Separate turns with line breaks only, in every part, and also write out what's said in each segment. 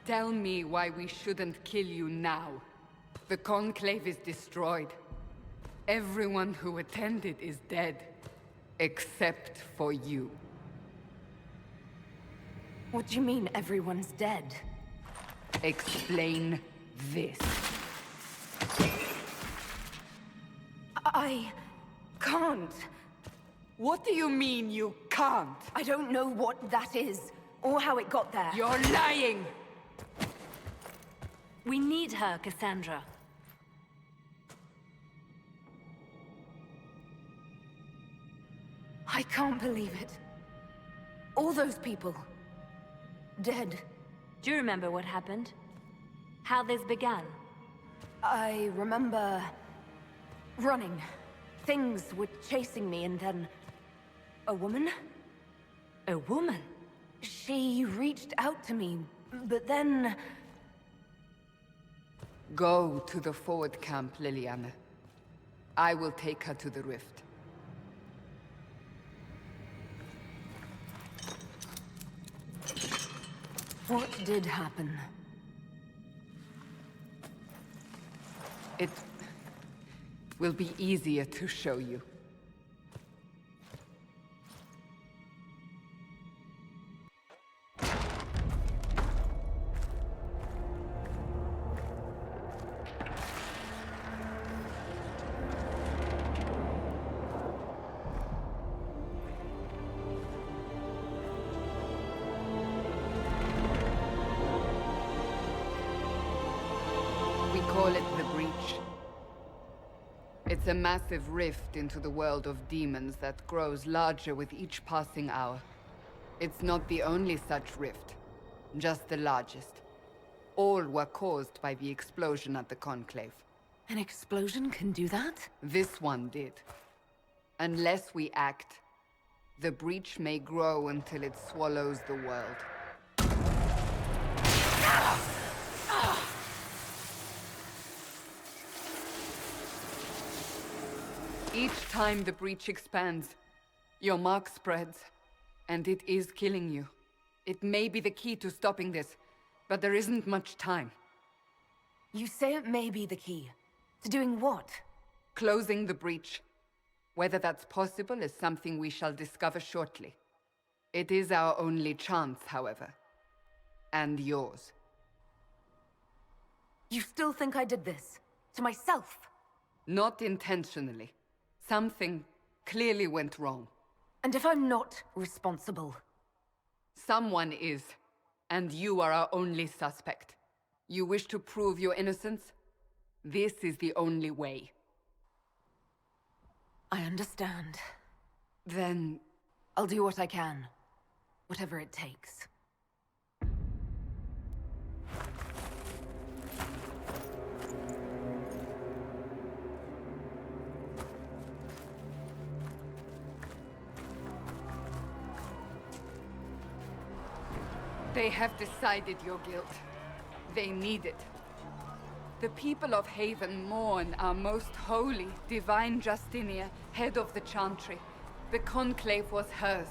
Tell me why we shouldn't kill you now. The Conclave is destroyed. Everyone who attended is dead. Except for you.
What do you mean, everyone's dead?
Explain this.
I can't.
What do you mean you can't?
I don't know what that is, or how it got there.
You're lying!
We need her, Cassandra. I can't believe it. All those people. Dead.
Do you remember what happened? How this began?
I remember... running. Things were chasing me, and then... a woman?
A woman?
She reached out to me, but then...
Go to the forward camp, Liliana. I will take her to the rift.
What did happen?
It will be easier to show you. We call it the Breach. It's a massive rift into the world of demons that grows larger with each passing hour. It's not the only such rift, just the largest. All were caused by the explosion at the Conclave.
An explosion can do that?
This one did. Unless we act, the Breach may grow until it swallows the world. Each time the Breach expands, your mark spreads, and it is killing you. It may be the key to stopping this, but there isn't much time.
You say it may be the key. To doing what?
Closing the Breach. Whether that's possible is something we shall discover shortly. It is our only chance, however. And yours.
You still think I did this? To myself?
Not intentionally. Something clearly went wrong.
And if I'm not responsible?
Someone is, and you are our only suspect. You wish to prove your innocence? This is the only way.
I understand.
Then...
I'll do what I can. Whatever it takes.
They have decided your guilt. They need it. The people of Haven mourn our most holy, divine Justinia, head of the Chantry. The Conclave was hers.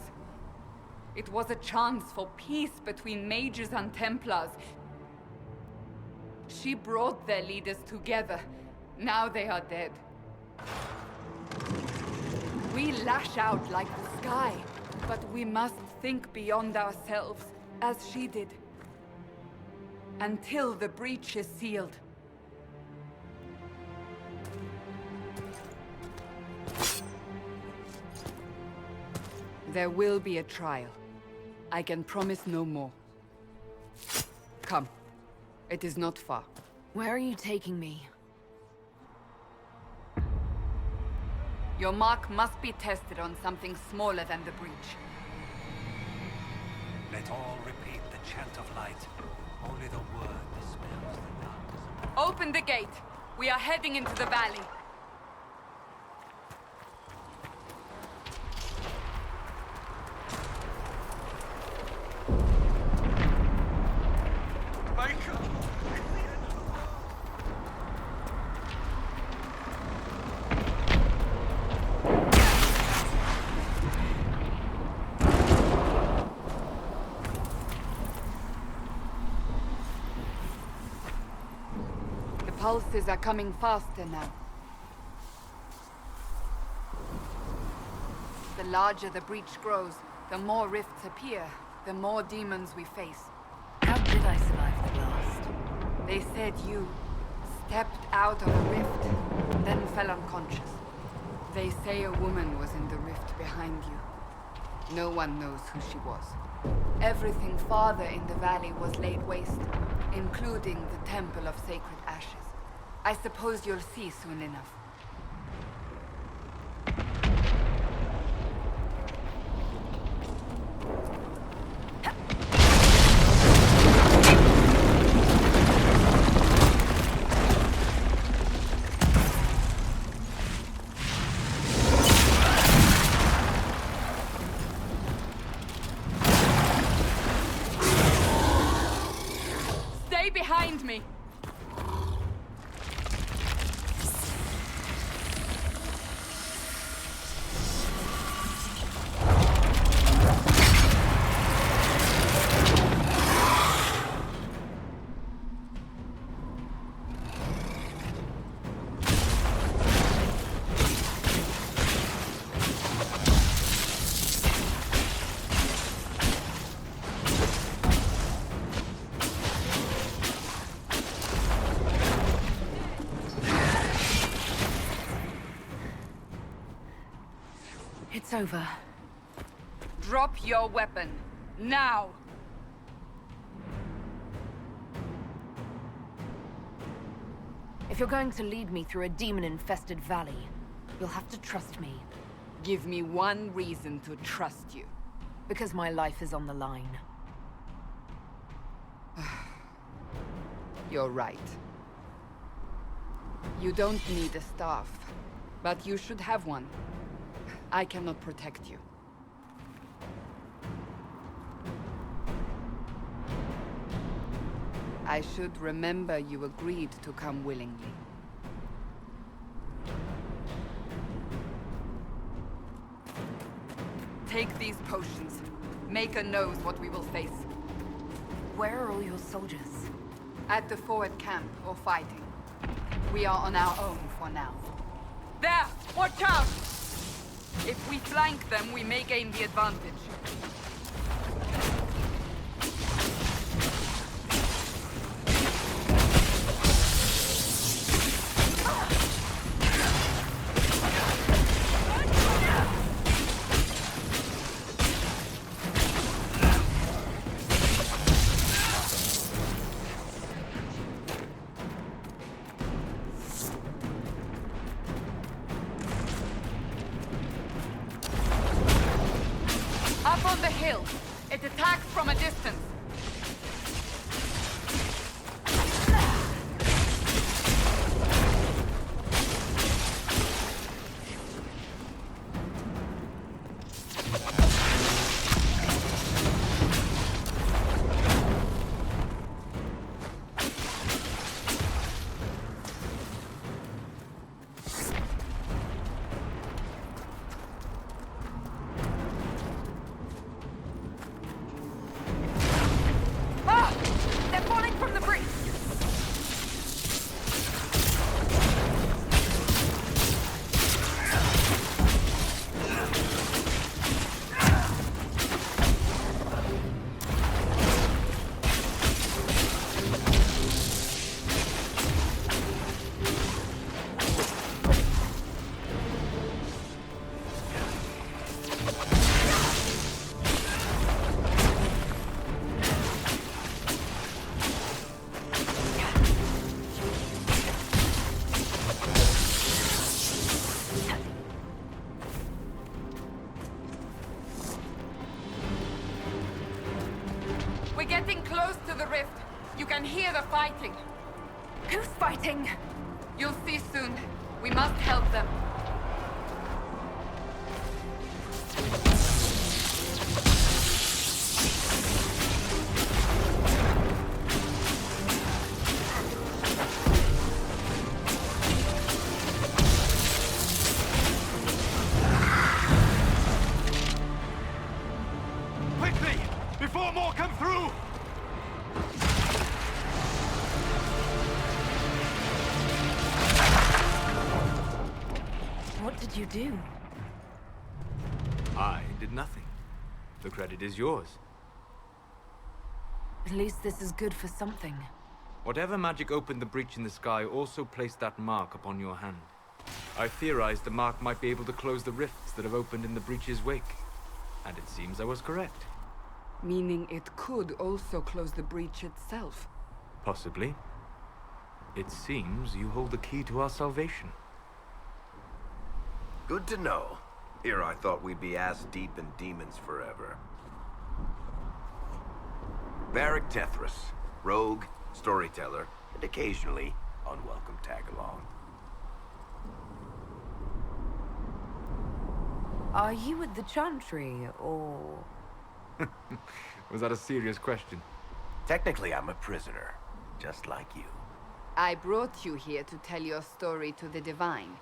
It was a chance for peace between mages and Templars. She brought their leaders together. Now they are dead. We lash out like the sky, but we must think beyond ourselves, as she did. Until the Breach is sealed. There will be a trial. I can promise no more. Come. It is not far.
Where are you taking me?
Your mark must be tested on something smaller than the Breach.
Let all repeat the chant of light. Only the word dispels the darkness.
Open the gate. We are heading into the valley. pulses are coming faster now. The larger the breach grows, the more rifts appear, the more demons we face.
How did I survive the blast?
They said you stepped out of a rift, then fell unconscious. They say a woman was in the rift behind you. No one knows who she was. Everything farther in the valley was laid waste, including the Temple of Sacred Ashes. I suppose you'll see soon enough. Stay behind me!
It's over.
Drop your weapon. Now!
If you're going to lead me through a demon-infested valley, you'll have to trust me.
Give me one reason to trust you.
Because my life is on the line.
You're right. You don't need a staff, but you should have one. I cannot protect you. I should remember you agreed to come willingly. Take these potions. Maker knows what we will face.
Where are all your soldiers?
At the forward camp, or fighting. We are on our own for now. There! Watch out! If we flank them, we may gain the advantage. Up on the hill. It attacks from a distance. We're getting close to the rift. You can hear the fighting.
Who's fighting?
You'll see soon. We must help them.
Quickly! Before more come through!
did you do?
I did nothing. The credit is yours.
At least this is good for something.
Whatever magic opened the breach in the sky also placed that mark upon your hand. I theorized the mark might be able to close the rifts that have opened in the breach's wake. And it seems I was correct.
Meaning it could also close the breach itself.
Possibly. It seems you hold the key to our salvation.
Good to know. Here I thought we'd be ass-deep in demons forever. Varric Tethras, rogue, storyteller, and occasionally unwelcome tag-along.
Are you at the Chantry, or...?
Was that a serious question?
Technically, I'm a prisoner, just like you.
I brought you here to tell your story to the Divine.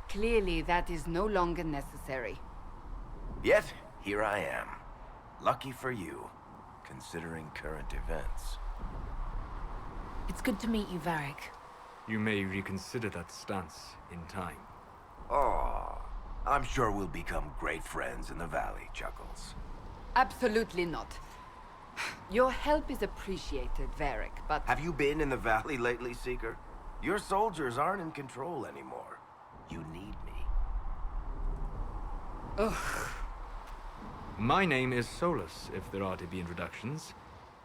Clearly, that is no longer necessary.
Yet, here I am. Lucky for you, considering current events.
It's good to meet you, Varric.
You may reconsider that stance in time.
Oh, I'm sure we'll become great friends in the valley, Chuckles.
Absolutely not. Your help is appreciated, Varric, but...
Have you been in the valley lately, Seeker? Your soldiers aren't in control anymore. You need me.
Ugh.
My name is Solus, if there are to be introductions.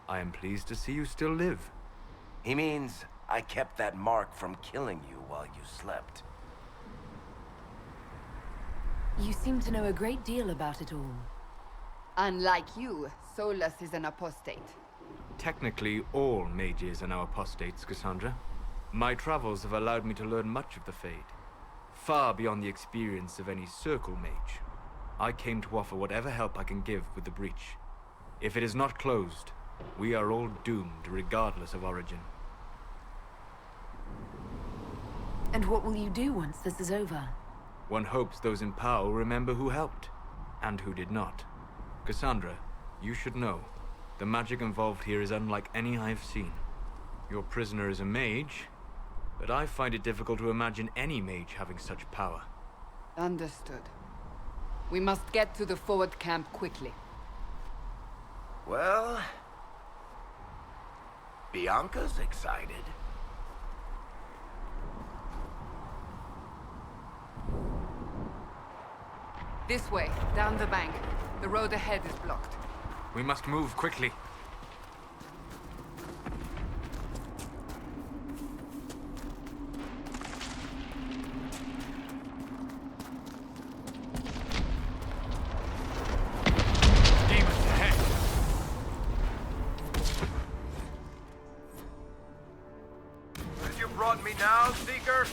I am pleased to see you still live.
He means I kept that mark from killing you while you slept.
You seem to know a great deal about it all.
Unlike you, Solus is an apostate.
Technically, all mages are now apostates, Cassandra. My travels have allowed me to learn much of the Fade. Far beyond the experience of any Circle mage. I came to offer whatever help I can give with the breach. If it is not closed, we are all doomed regardless of origin.
And what will you do once this is over?
One hopes those in power will remember who helped, and who did not. Cassandra, you should know, the magic involved here is unlike any I've seen. Your prisoner is a mage, but I find it difficult to imagine any mage having such power.
Understood. We must get to the forward camp quickly.
Well... Bianca's excited.
This way, down the bank. The road ahead is blocked.
We must move quickly. Demons ahead!
As you brought me now, Seeker?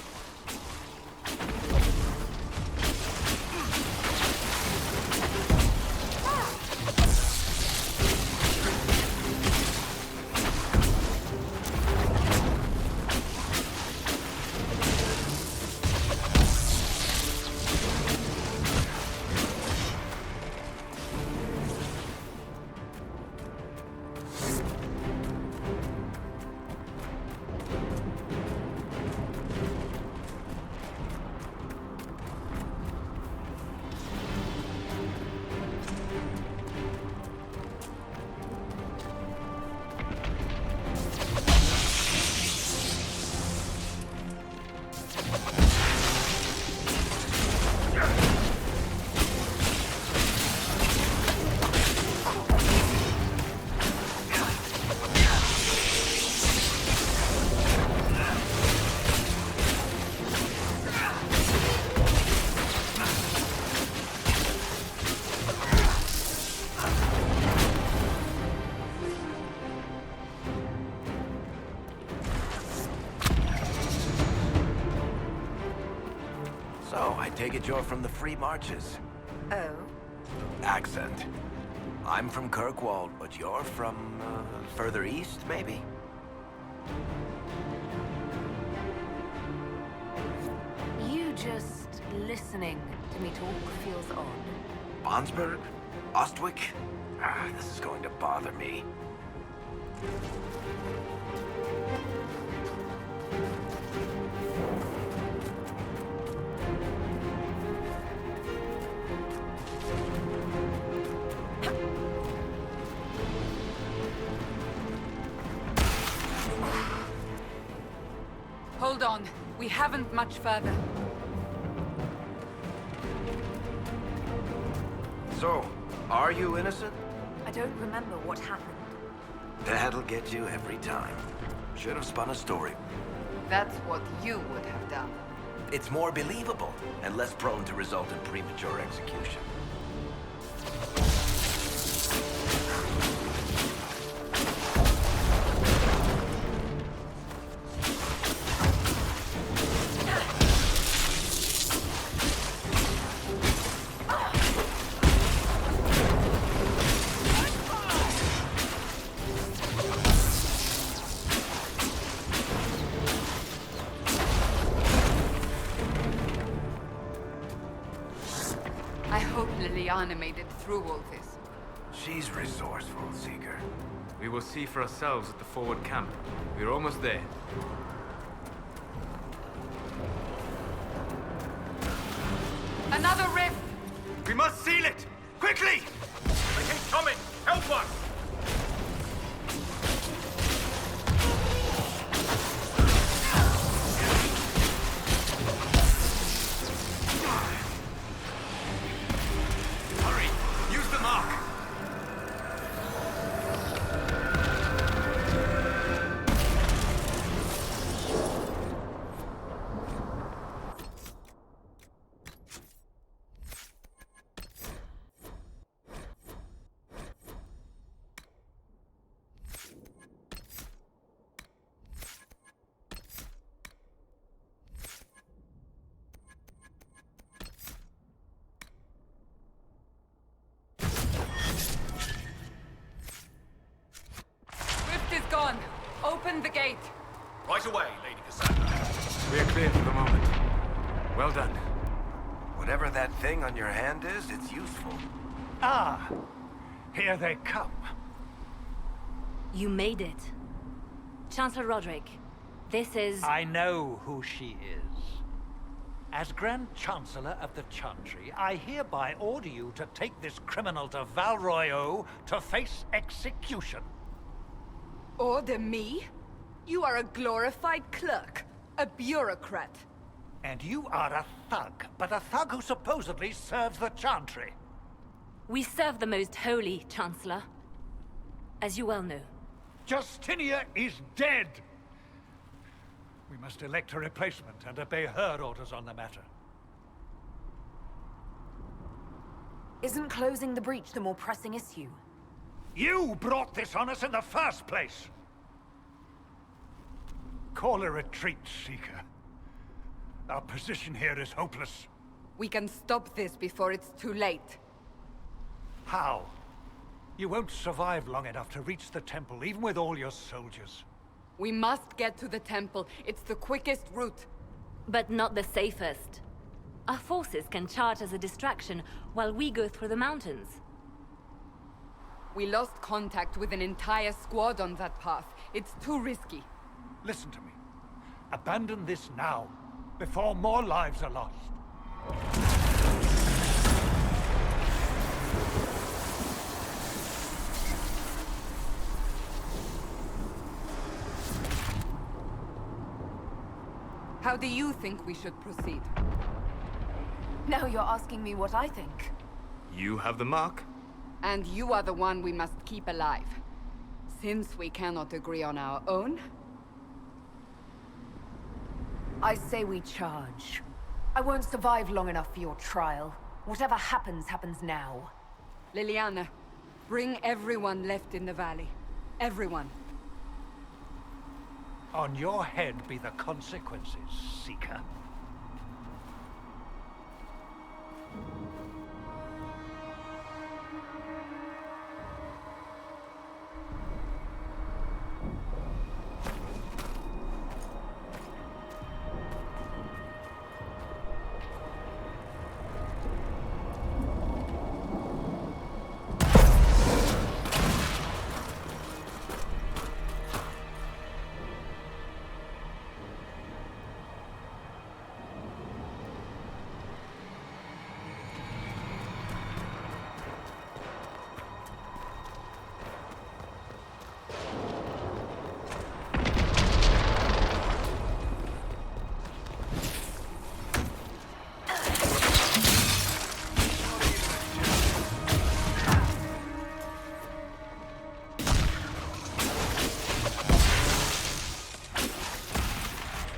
Take it you're from the Free Marches.
Oh?
Accent. I'm from Kirkwall, but you're from, further east, maybe?
You just listening to me talk feels odd.
Bonsberg? Ostwick? This is going to bother me.
Hold on. We haven't much further.
So, are you innocent?
I don't remember what happened.
That'll get you every time. Should have spun a story.
That's what you would have done.
It's more believable and less prone to result in premature execution.
I hope Liliana made it through all this.
She's resourceful, Seeker.
We will see for ourselves at the forward camp. We're almost there.
Another rift!
We must seal it! Quickly!
They keep coming! Help us!
Hurry! Use the mark!
Rift is gone. Open the gate.
Right away, Lady Cassandra.
We're clear for the moment. Well done.
Whatever that thing on your hand is, it's useful.
Ah, here they come.
You made it. Chancellor Roderick, this is...
I know who she is. As Grand Chancellor of the Chantry, I hereby order you to take this criminal to Val Royeaux to face execution.
Order me? You are a glorified clerk. A bureaucrat.
And you are a thug, but a thug who supposedly serves the Chantry.
We serve the most holy, Chancellor. As you well know.
Justinia is dead! We must elect a replacement and obey her orders on the matter.
Isn't closing the breach the more pressing issue?
You brought this on us in the first place! Call a retreat, Seeker. Our position here is hopeless.
We can stop this before it's too late.
How? You won't survive long enough to reach the temple, even with all your soldiers.
We must get to the temple. It's the quickest route.
But not the safest. Our forces can charge as a distraction while we go through the mountains.
We lost contact with an entire squad on that path. It's too risky.
Listen to me. Abandon this now, before more lives are lost.
How do you think we should proceed?
Now you're asking me what I think.
You have the mark.
And you are the one we must keep alive. Since we cannot agree on our own,
I say we charge. I won't survive long enough for your trial. Whatever happens, happens now.
Liliana, bring everyone left in the valley. Everyone.
On your head be the consequences, Seeker.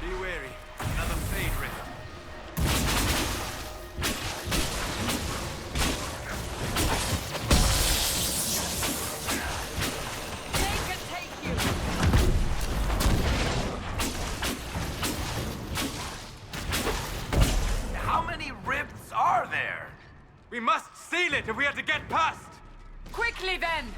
Be wary. Another fade rift.
How many rifts are there?
We must seal it if we are to get past!
Quickly then!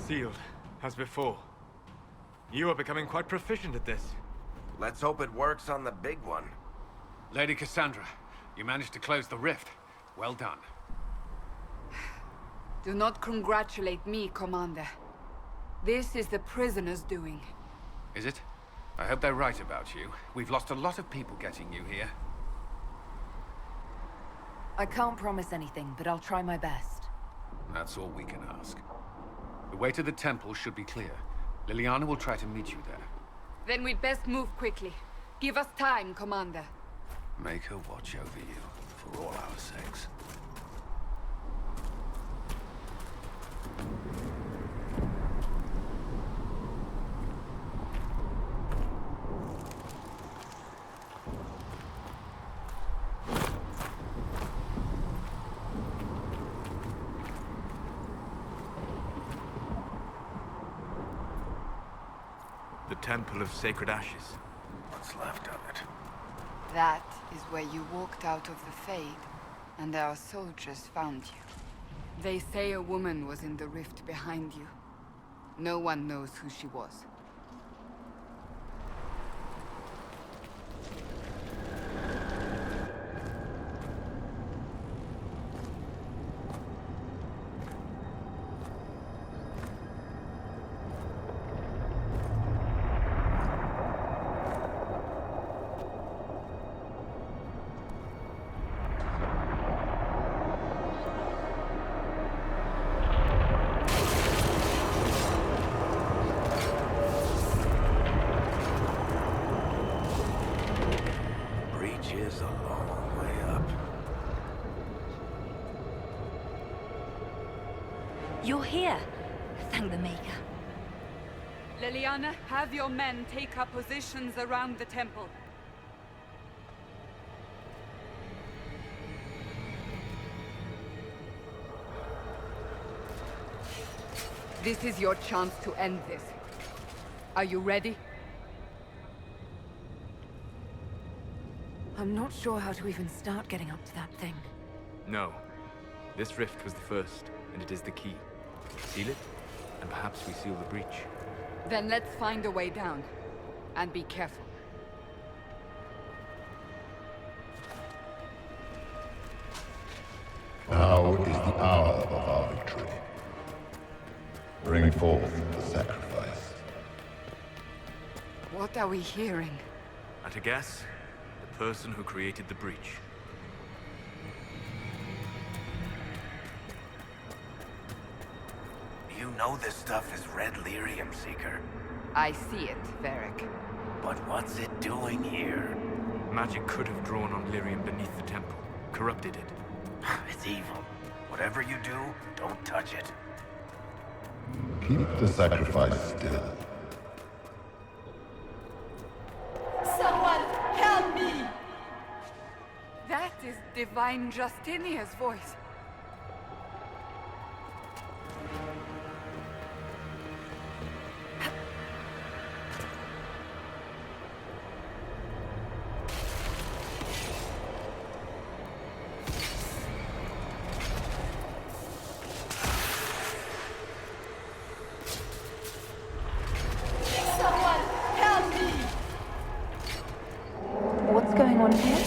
Sealed, as before. You are becoming quite proficient at this.
Let's hope it works on the big one.
Lady Cassandra, you managed to close the rift. Well done.
Do not congratulate me, Commander. This is the prisoner's doing.
Is it? I hope they're right about you. We've lost a lot of people getting you here.
I can't promise anything, but I'll try my best.
That's all we can ask. The way to the temple should be clear. Liliana will try to meet you there.
Then we'd best move quickly. Give us time, Commander.
Make her watch over you, for all our sakes.
The Temple of Sacred Ashes.
What's left of it?
That is where you walked out of the Fade, and our soldiers found you. They say a woman was in the rift behind you. No one knows who she was.
Is a long way up.
You're here. Thank the Maker.
Liliana, have your men take up positions around the temple. This is your chance to end this. Are you ready?
I'm not sure how to even start getting up to that thing.
No. This rift was the first, and it is the key. Seal it, and perhaps we seal the breach.
Then let's find a way down. And be careful.
Now is the hour of our victory. Bring forth the sacrifice.
What are we hearing?
At a guess, the person who created the breach.
You know this stuff is red lyrium, Seeker.
I see it, Varric.
But what's it doing here?
Magic could have drawn on lyrium beneath the temple, corrupted it.
It's evil. Whatever you do, don't touch it.
Keep the sacrifice still.
Someone help me! That is Divine Justinia's voice.
What's going on here?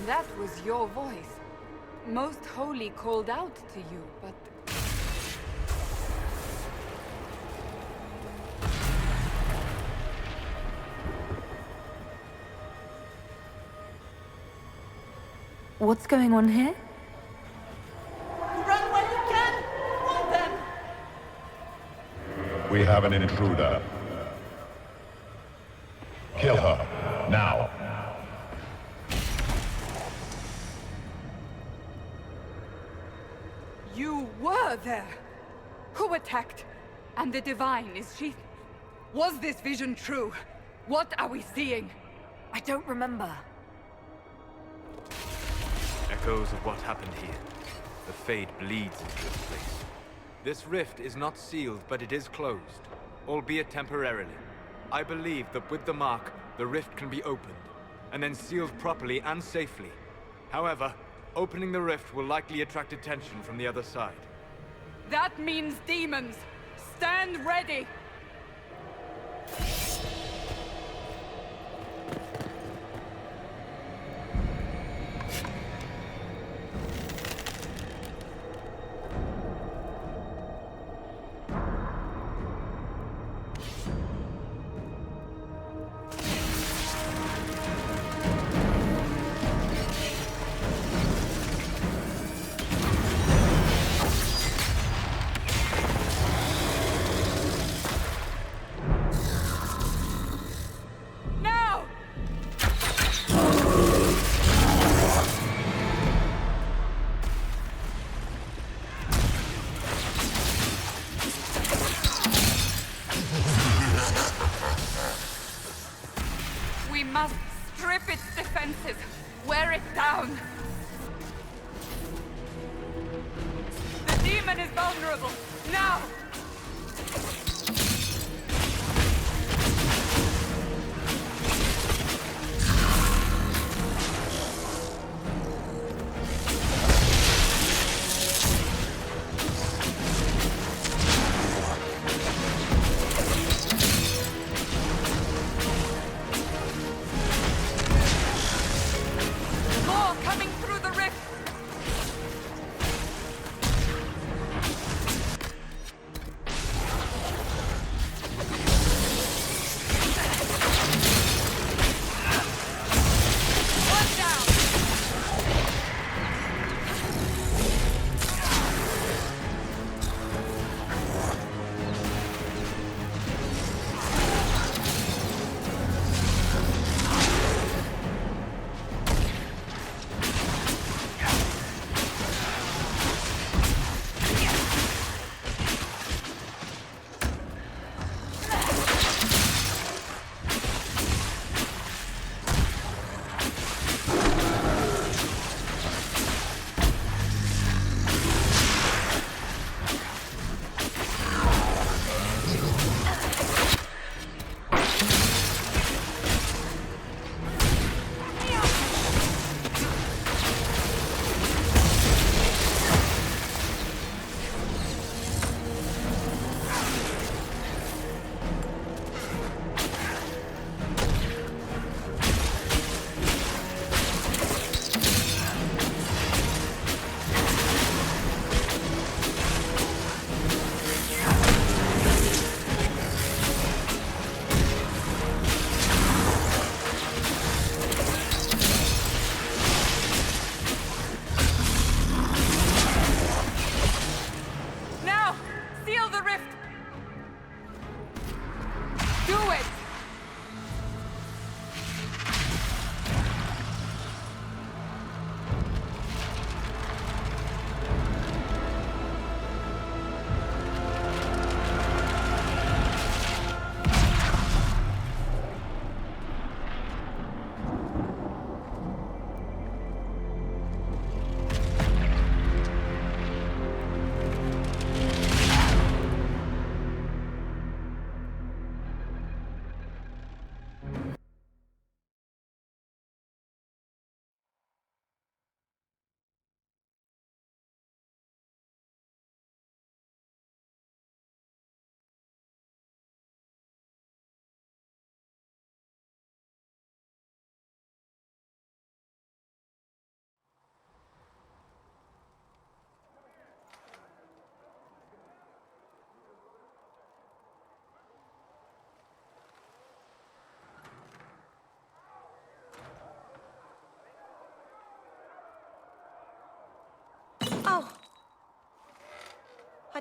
That was your voice. Most Holy called out to you, but...
What's going on here?
Run while you can! Hold them!
We have an intruder. Kill her, now.
You were there! Who attacked? And the Divine, is she... Was this vision true? What are we seeing?
I don't remember.
Echoes of what happened here. The Fade bleeds into this place. This rift is not sealed, but it is closed, albeit temporarily. I believe that with the mark, the rift can be opened, and then sealed properly and safely. However, opening the rift will likely attract attention from the other side.
That means demons! Stand ready! We must strip its defenses, wear it down. The demon is vulnerable, now! More coming through the rift!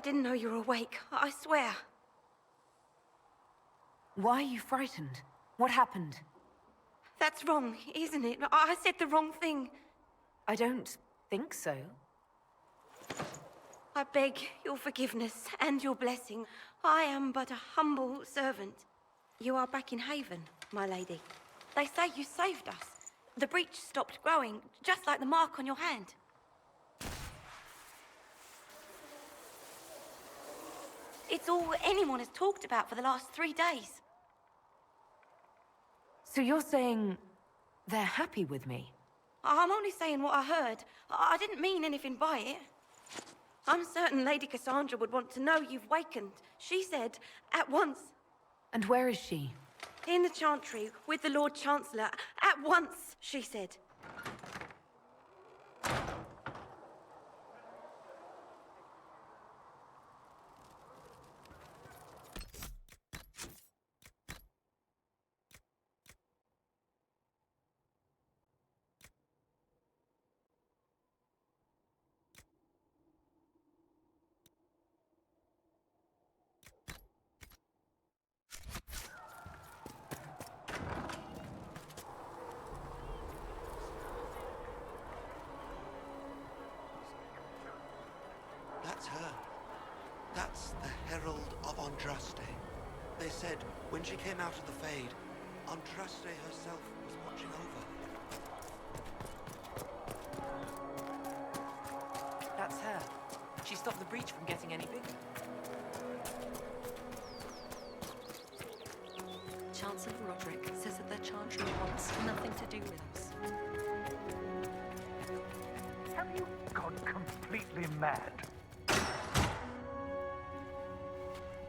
didn't know you were awake, I swear.
Why are you frightened? What happened?
That's wrong, isn't it? I said the wrong thing.
I don't think so.
I beg your forgiveness and your blessing. I am but a humble servant. You are back in Haven, my lady. They say you saved us. The breach stopped growing, just like the mark on your hand. It's all anyone has talked about for the last 3 days.
So you're saying they're happy with me?
I'm only saying what I heard. I didn't mean anything by it. I'm certain Lady Cassandra would want to know you've wakened. She said, at once.
And where is she?
In the Chantry, with the Lord Chancellor. At once, she said.
That's her. That's the Herald of Andraste. They said when she came out of the Fade, Andraste herself was watching over.
That's her. She stopped the breach from getting any bigger.
Chancellor Roderick says that the Chantry wants nothing to do with us.
Have you gone completely mad?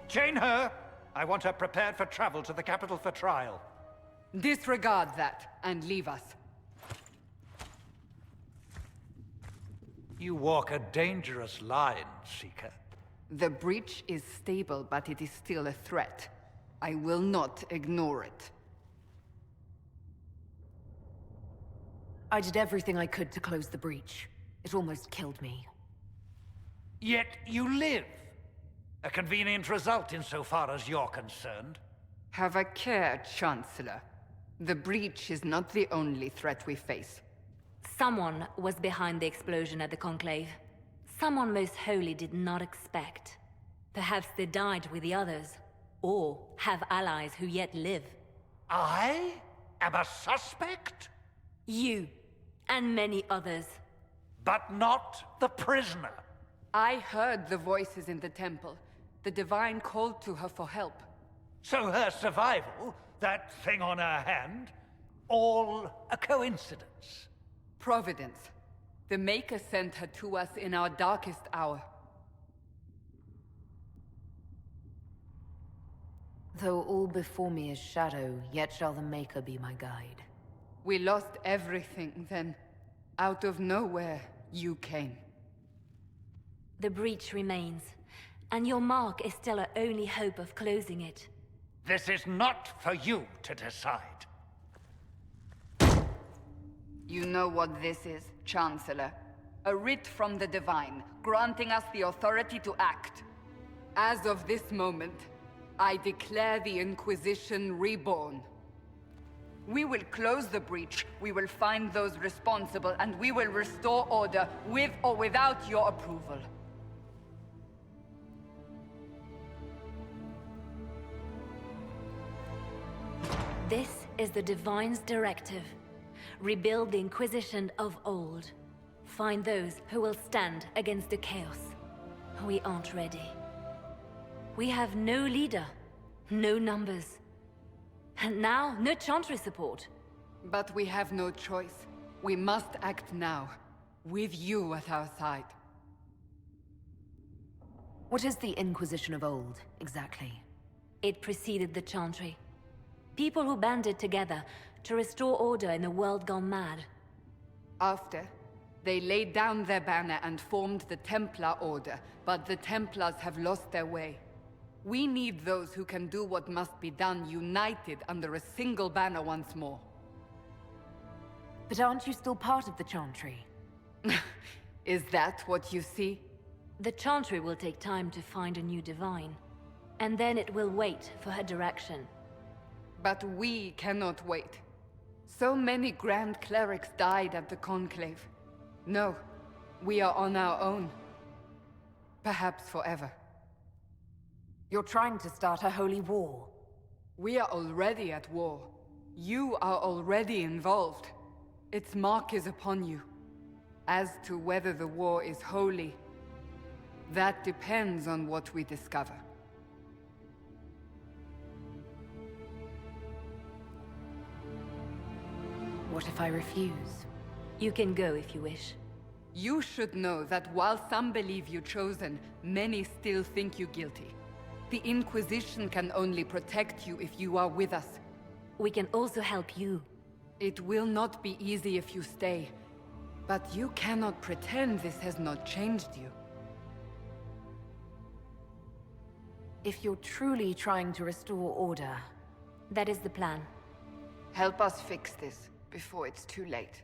Chain her! I want her prepared for travel to the capital for trial.
Disregard that, and leave us.
You walk a dangerous line, Seeker.
The breach is stable, but it is still a threat. I will not ignore it.
I did everything I could to close the breach. It almost killed me.
Yet you live. A convenient result insofar as you're concerned.
Have a care, Chancellor. The breach is not the only threat we face.
Someone was behind the explosion at the Conclave. Someone Most Holy did not expect. Perhaps they died with the others, or have allies who yet live.
I am a suspect?
You, and many others.
But not the prisoner.
I heard the voices in the temple. The Divine called to her for help.
So her survival, that thing on her hand, all a coincidence?
Providence. The Maker sent her to us in our darkest hour.
Though all before me is shadow, yet shall the Maker be my guide.
We lost everything then. Out of nowhere, you came.
The breach remains, and your mark is still our only hope of closing it.
This is not for you to decide.
You know what this is, Chancellor. A writ from the Divine, granting us the authority to act. As of this moment, I declare the Inquisition reborn. We will close the breach, we will find those responsible, and we will restore order, with or without your approval.
This is the Divine's directive. Rebuild the Inquisition of old. Find those who will stand against the chaos. We aren't ready. We have no leader, no numbers. And now, no Chantry support.
But we have no choice. We must act now, with you at our side.
What is the Inquisition of old, exactly?
It preceded the Chantry. People who banded together to restore order in a world gone mad.
After, they laid down their banner and formed the Templar Order, but the Templars have lost their way. We need those who can do what must be done, united under a single banner once more.
But aren't you still part of the Chantry?
Is that what you see?
The Chantry will take time to find a new divine, and then it will wait for her direction.
But we cannot wait. So many Grand Clerics died at the Conclave. No, we are on our own. Perhaps forever.
You're trying to start a holy war.
We are already at war. You are already involved. Its mark is upon you. As to whether the war is holy, that depends on what we discover.
What if I refuse?
You can go if you wish.
You should know that while some believe you chosen, many still think you guilty. The Inquisition can only protect you if you are with us.
We can also help you.
It will not be easy if you stay, but you cannot pretend this has not changed you.
If you're truly trying to restore order...
That is the plan.
Help us fix this before it's too late.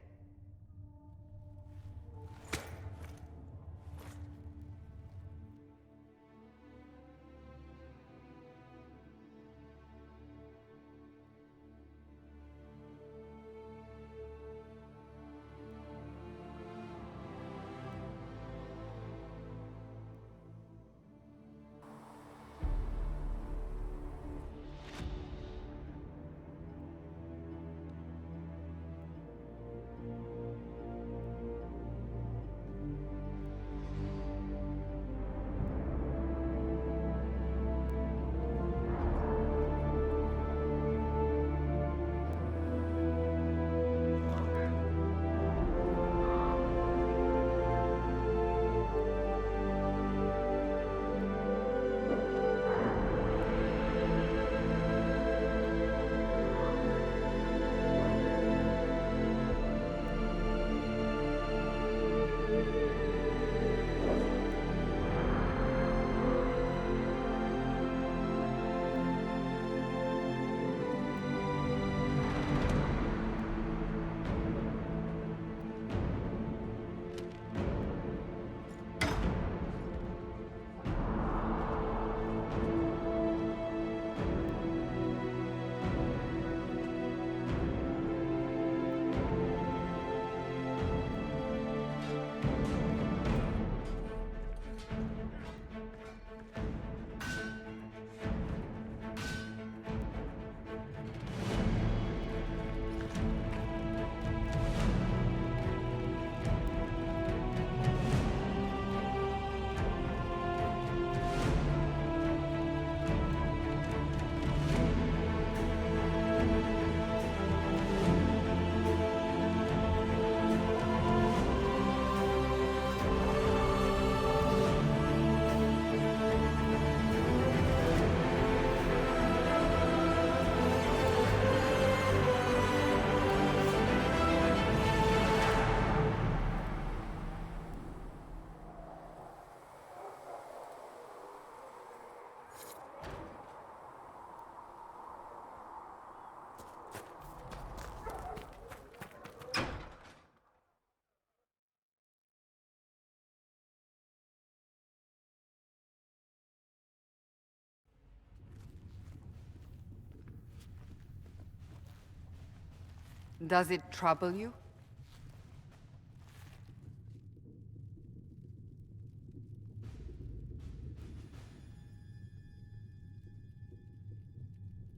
Does it trouble you?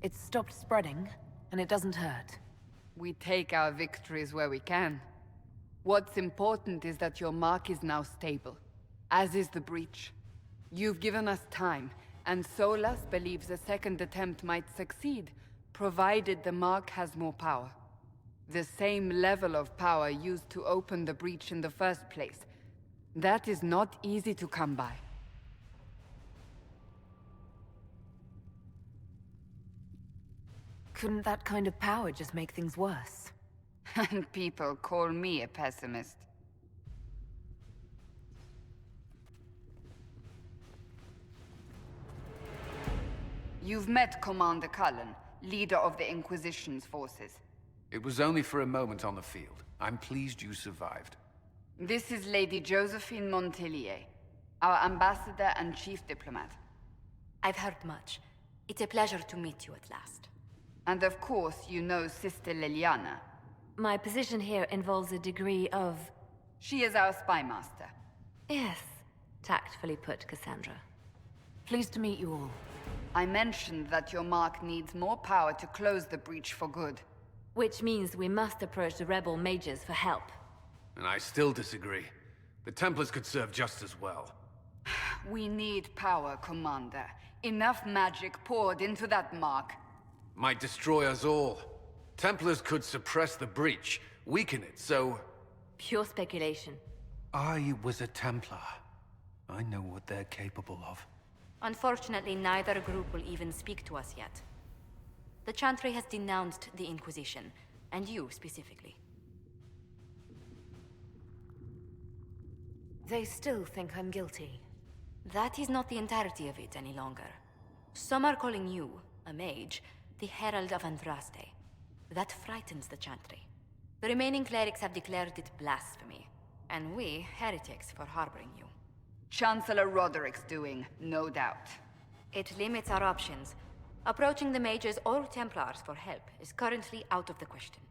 It's stopped spreading, and it doesn't hurt.
We take our victories where we can. What's important is that your mark is now stable, as is the breach. You've given us time, and Solas believes a second attempt might succeed, provided the mark has more power. The same level of power used to open the breach in the first place. That is not easy to come by.
Couldn't that kind of power just make things worse?
And people call me a pessimist. You've met Commander Cullen, leader of the Inquisition's forces.
It was only for a moment on the field. I'm pleased you survived.
This is Lady Josephine Montelier. our ambassador and chief diplomat.
I've heard much. It's a pleasure to meet you at last.
And of course, you know Sister Liliana.
My position here involves a degree of...
She is our spy master.
Yes, tactfully put, Cassandra.
Pleased to meet you all.
I mentioned that your mark needs more power to close the breach for good.
Which means we must approach the rebel mages for help.
And I still disagree. The Templars could serve just as well.
We need power, Commander. Enough magic poured into that mark.
Might destroy us all. Templars could suppress the breach, weaken it, so...
Pure speculation.
I was a Templar. I know what they're capable of.
Unfortunately, neither group will even speak to us yet. The Chantry has denounced the Inquisition, and you specifically.
They still think I'm guilty.
That is not the entirety of it any longer. Some are calling you, a mage, the Herald of Andraste. That frightens the Chantry. The remaining clerics have declared it blasphemy, and we, heretics, for harboring you.
Chancellor Roderick's doing, no doubt.
It limits our options. Approaching the mages or Templars for help is currently out of the question.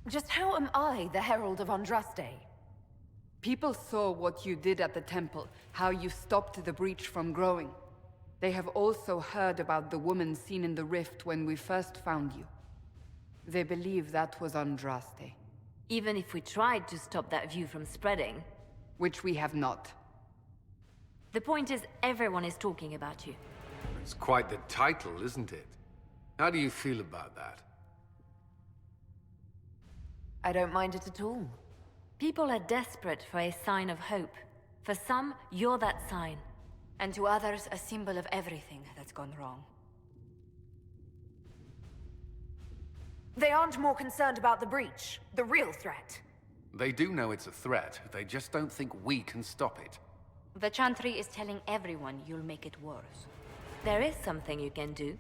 Just how am I the Herald of Andraste?
People saw what you did at the temple, how you stopped the breach from growing. They have also heard about the woman seen in the rift when we first found you. They believe that was Andraste.
Even if we tried to stop that view from spreading...
Which we have not.
The point is, everyone is talking about you.
It's quite the title, isn't it? How do you feel about that?
I don't mind it at all.
People are desperate for a sign of hope. For some, you're that sign.
And to others, a symbol of everything that's gone wrong.
They aren't more concerned about the breach, the real threat.
They do know it's a threat, they just don't think we can stop it.
The Chantry is telling everyone you'll make it worse.
There is something you can do.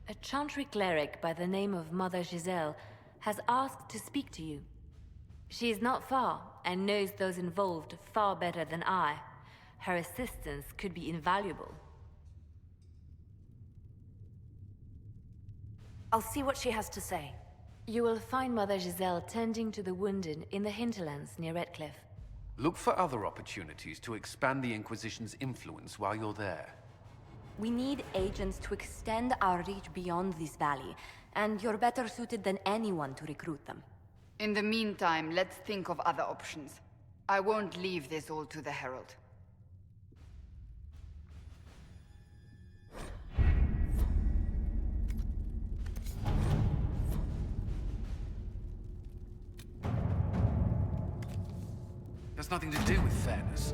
A Chantry cleric by the name of Mother Giselle has asked to speak to you. She is not far, and knows those involved far better than I. Her assistance could be invaluable.
I'll see what she has to say.
You will find Mother Giselle tending to the wounded in the hinterlands near Redcliffe.
Look for other opportunities to expand the Inquisition's influence while you're there.
We need agents to extend our reach beyond this valley, and you're better suited than anyone to recruit them.
In the meantime, let's think of other options. I won't leave this all to the Herald.
Has nothing to do with fairness.